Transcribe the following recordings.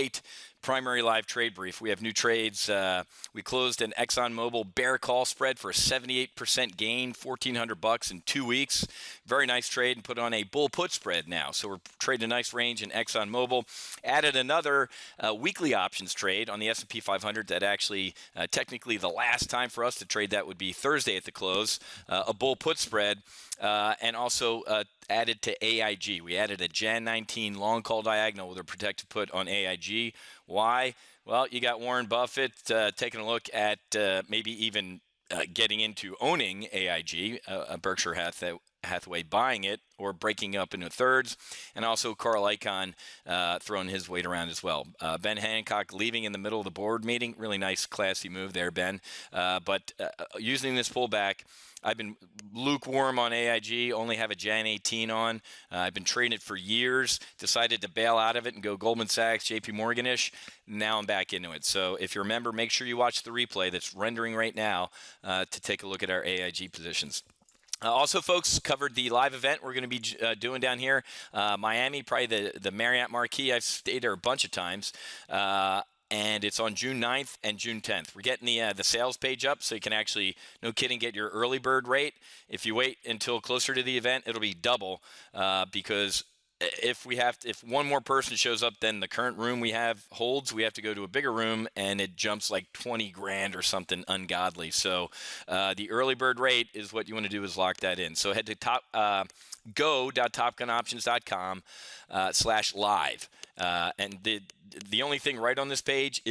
great primary live trade brief. We have new trades. We closed an ExxonMobil bear call spread for a 78% gain, $1,400 in 2 weeks. Very nice trade, and put on a bull put spread now. So we're trading a nice range in ExxonMobil. Added another weekly options trade on the S&P 500 that actually technically the last time for us to trade that would be Thursday at the close. A bull put spread, and also added to AIG. We added a Jan 19 long call diagonal with a protected put on AIG. Why? Well, you got Warren Buffett taking a look at maybe even getting into owning AIG, Berkshire Hathaway buying it or breaking up into thirds, and also Carl Icahn throwing his weight around as well. Ben Hancock leaving in the middle of the board meeting. Really nice, classy move there, Ben. But using this pullback, I've been lukewarm on AIG, only have a Jan 18 on. I've been trading it for years, decided to bail out of it and go Goldman Sachs, JP Morgan-ish. Now I'm back into it. So if you remember, make sure you watch the replay that's rendering right now to take a look at our AIG positions. Also, folks, covered the live event we're going to be doing down here. Miami, probably the Marriott Marquis. I've stayed there a bunch of times. And it's on June 9th and June 10th. We're getting the sales page up so you can actually, no kidding, get your early bird rate. If you wait until closer to the event, it'll be double because if one more person shows up than the current room we have holds, we have to go to a bigger room and it jumps like 20 grand or something ungodly. So the early bird rate is what you want to do is lock that in. So head to go.topgunoptions.com/live. And the only thing right on this page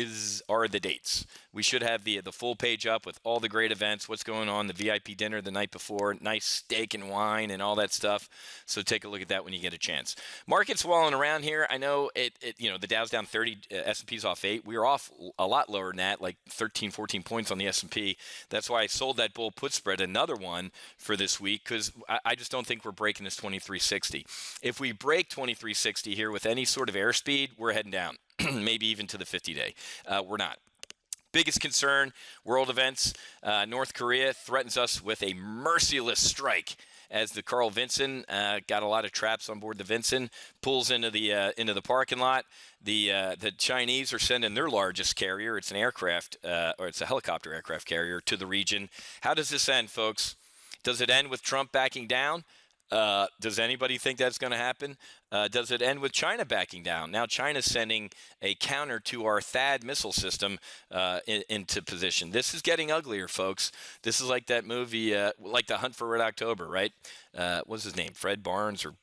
are the dates. We should have the full page up with all the great events, what's going on, the VIP dinner the night before, nice steak and wine and all that stuff. So take a look at that when you get a chance. Market's walling around here. I know the Dow's down 30, S&P's off 8. We were off a lot lower than that, like 13, 14 points on the S&P. That's why I sold that bull put spread, another one for this week, because I just don't think we're breaking this 2360. If we break 2360 here with any sort of airspeed, we're heading down. Maybe even to the 50-day. We're not. Biggest concern, world events. North Korea threatens us with a merciless strike as the Carl Vinson got a lot of traps on board the Vinson, pulls into the parking lot. The Chinese are sending their largest carrier. It's an aircraft, or it's a helicopter aircraft carrier, to the region. How does this end, folks? Does it end with Trump backing down? Does anybody think that's going to happen? Does it end with China backing down? Now China's sending a counter to our THAAD missile system into position. This is getting uglier, folks. This is like that movie, like The Hunt for Red October, right? What's his name? Fred Barnes or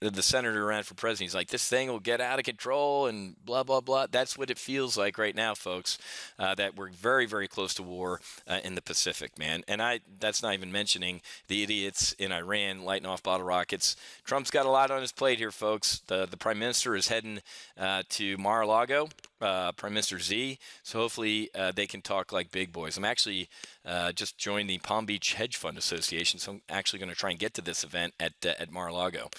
the senator ran for president. He's like, this thing will get out of control and blah, blah, blah. That's what it feels like right now, folks, that we're very, very close to war in the Pacific, man. And that's not even mentioning the idiots in Iran lighting off bottle rockets. Trump's got a lot on his plate here, folks. The Prime Minister is heading to Mar-a-Lago, Prime Minister Z. So hopefully they can talk like big boys. I'm actually just joined the Palm Beach Hedge Fund Association, so I'm actually going to try and get to this event at Mar-a-Lago.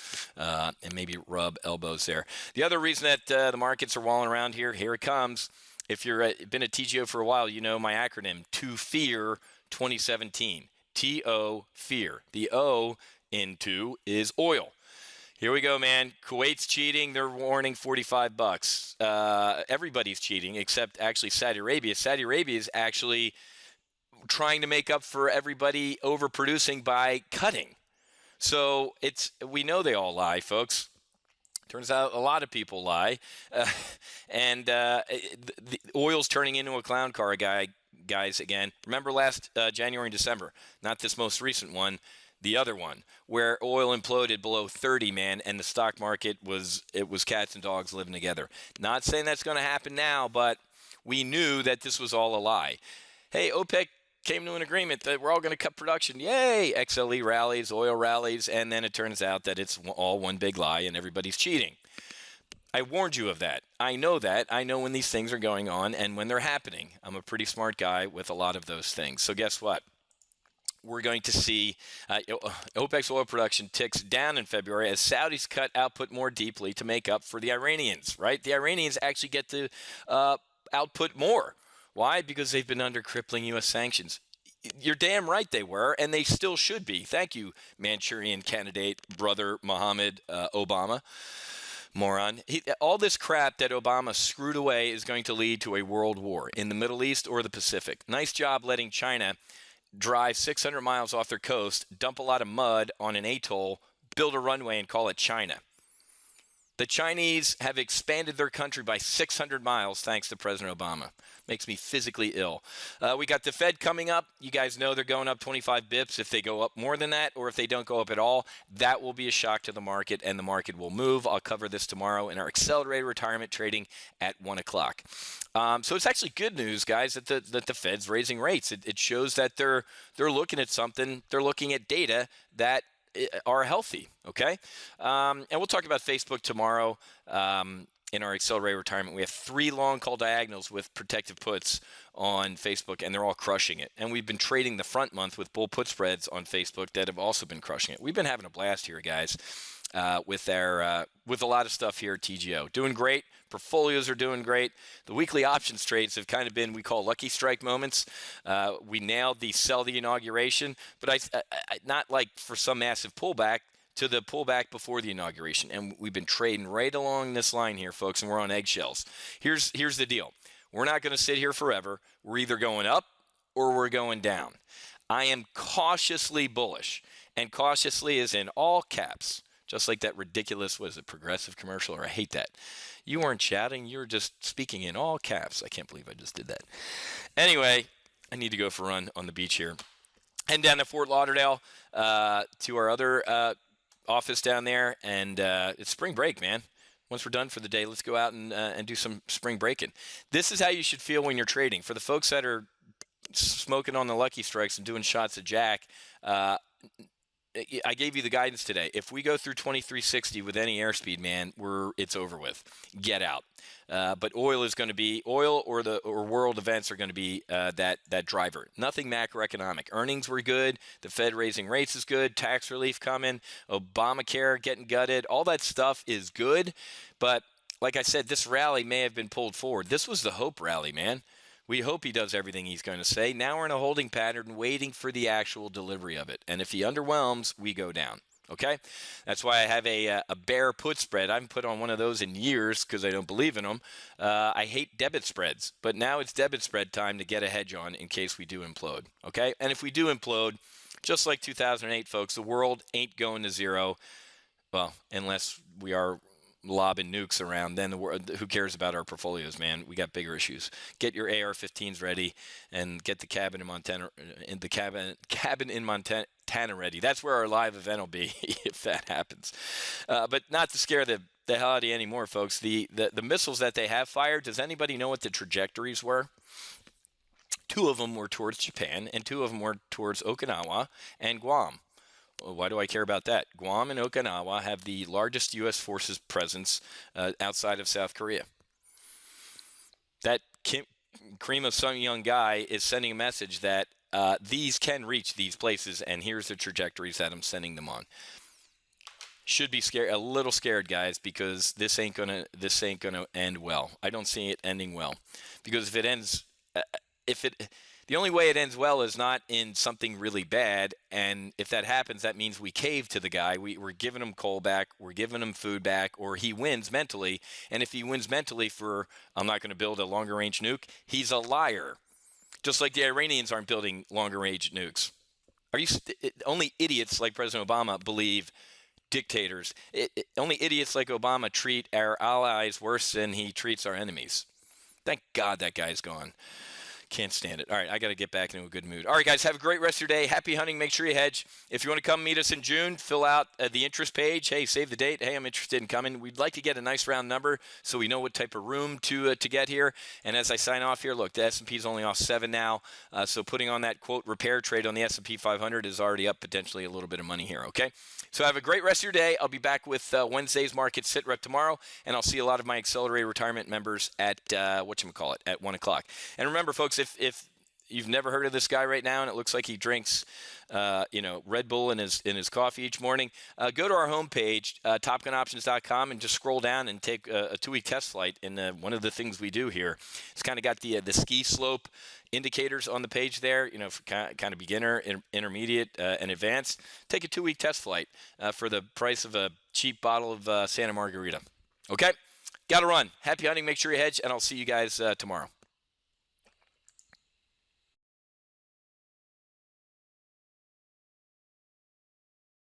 And maybe rub elbows there. The other reason that the markets are walling around here it comes. If you've been a TGO for a while, you know my acronym, To Fear 2017. T-O, fear. The O in to is oil. Here we go, man. Kuwait's cheating. They're warning $45. Everybody's cheating except actually Saudi Arabia. Saudi Arabia is actually trying to make up for everybody overproducing by cutting. So we know they all lie, folks. Turns out a lot of people lie. And the oil's turning into a clown car, guys, again. Remember last January and December, not this most recent one, the other one, where oil imploded below 30, man, and the stock market was cats and dogs living together. Not saying that's going to happen now, but we knew that this was all a lie. Hey, OPEC came to an agreement that we're all going to cut production. Yay! XLE rallies, oil rallies, and then it turns out that it's all one big lie and everybody's cheating. I warned you of that. I know that. I know when these things are going on and when they're happening. I'm a pretty smart guy with a lot of those things. So guess what? We're going to see OPEC's oil production ticks down in February as Saudis cut output more deeply to make up for the Iranians, right? The Iranians actually get to output more. Why? Because they've been under crippling U.S. sanctions. You're damn right they were, and they still should be. Thank you, Manchurian candidate, brother Mohammed Obama. Moron. All this crap that Obama screwed away is going to lead to a world war in the Middle East or the Pacific. Nice job letting China drive 600 miles off their coast, dump a lot of mud on an atoll, build a runway, and call it China. The Chinese have expanded their country by 600 miles thanks to President Obama. Makes me physically ill. We got the Fed coming up. You guys know they're going up 25 bips. If they go up more than that, or if they don't go up at all, that will be a shock to the market, and the market will move. I'll cover this tomorrow in our accelerated retirement trading at 1 o'clock. So it's actually good news, guys, that the Fed's raising rates. It shows that they're looking at something. They're looking at data that are healthy, okay? And we'll talk about Facebook tomorrow in our accelerated retirement. We have 3 long call diagonals with protective puts on Facebook, and they're all crushing it. And we've been trading the front month with bull put spreads on Facebook that have also been crushing it. We've been having a blast here, guys, with a lot of stuff here at TGO. Doing great. Portfolios are doing great. The weekly options trades have kind of been, we call lucky strike moments. We nailed the sell the inauguration, but I not like for some massive pullback to the pullback before the inauguration. And we've been trading right along this line here, folks, and we're on eggshells. Here's the deal. We're not going to sit here forever. We're either going up or we're going down. I am cautiously bullish, and cautiously is in all caps, just like that ridiculous, what is it, Progressive commercial, or I hate that. You weren't shouting, you were just speaking in all caps. I can't believe I just did that. Anyway, I need to go for a run on the beach here. Head down to Fort Lauderdale to our other office down there, and it's spring break, man. Once we're done for the day, let's go out and do some spring breaking. This is how you should feel when you're trading. For the folks that are smoking on the lucky strikes and doing shots of Jack, I gave you the guidance today. If we go through 2360 with any airspeed, man, it's over with. Get out. But oil is going to be or world events are going to be that driver. Nothing macroeconomic. Earnings were good. The Fed raising rates is good. Tax relief coming. Obamacare getting gutted. All that stuff is good. But like I said, this rally may have been pulled forward. This was the hope rally, man. We hope he does everything he's going to say. Now we're in a holding pattern waiting for the actual delivery of it. And if he underwhelms, we go down. Okay? That's why I have a bear put spread. I haven't put on one of those in years because I don't believe in them. I hate debit spreads. But now it's debit spread time to get a hedge on in case we do implode. Okay? And if we do implode, just like 2008, folks, the world ain't going to zero. Well, unless we are lobbing nukes around, then who cares about our portfolios, man? We got bigger issues. Get your AR-15s ready and get the cabin in Montana ready. That's where our live event will be if that happens. But not to scare the hell out of you anymore, folks. The missiles that they have fired, does anybody know what the trajectories were? 2 of them were towards Japan, and 2 of them were towards Okinawa and Guam. Why do I care about that? Guam and Okinawa have the largest U.S. forces presence outside of South Korea. That cream of some young guy is sending a message that these can reach these places, and here's the trajectories that I'm sending them on. Should be a little scared, guys, because this ain't gonna end well. I don't see it ending well, because if it ends, the only way it ends well is not in something really bad, and if that happens, that means we cave to the guy. We're giving him coal back, we're giving him food back, or he wins mentally. And if he wins mentally for, I'm not going to build a longer-range nuke, he's a liar. Just like the Iranians aren't building longer-range nukes. Only idiots like President Obama believe dictators. Only idiots like Obama treat our allies worse than he treats our enemies. Thank God that guy's gone. Can't stand it. All right, I got to get back into a good mood. All right, guys, have a great rest of your day. Happy hunting. Make sure you hedge. If you want to come meet us in June, fill out the interest page. Hey, save the date. Hey, I'm interested in coming. We'd like to get a nice round number so we know what type of room to get here. And as I sign off here, look, the S&P is only off 7 now. So putting on that, quote, repair trade on the S&P 500 is already up potentially a little bit of money here, okay? So have a great rest of your day. I'll be back with Wednesday's market SITREP tomorrow, and I'll see a lot of my accelerated retirement members at, at 1 o'clock. And remember, folks, if you've never heard of this guy right now, and it looks like he drinks, Red Bull in his coffee each morning, go to our homepage, TopGunOptions.com, and just scroll down and take a 2-week test flight. And one of the things we do here, it's kind of got the ski slope indicators on the page there, for kind of beginner, intermediate, and advanced. Take a 2-week test flight for the price of a cheap bottle of Santa Margarita. Okay? Got to run. Happy hunting. Make sure you hedge, and I'll see you guys tomorrow.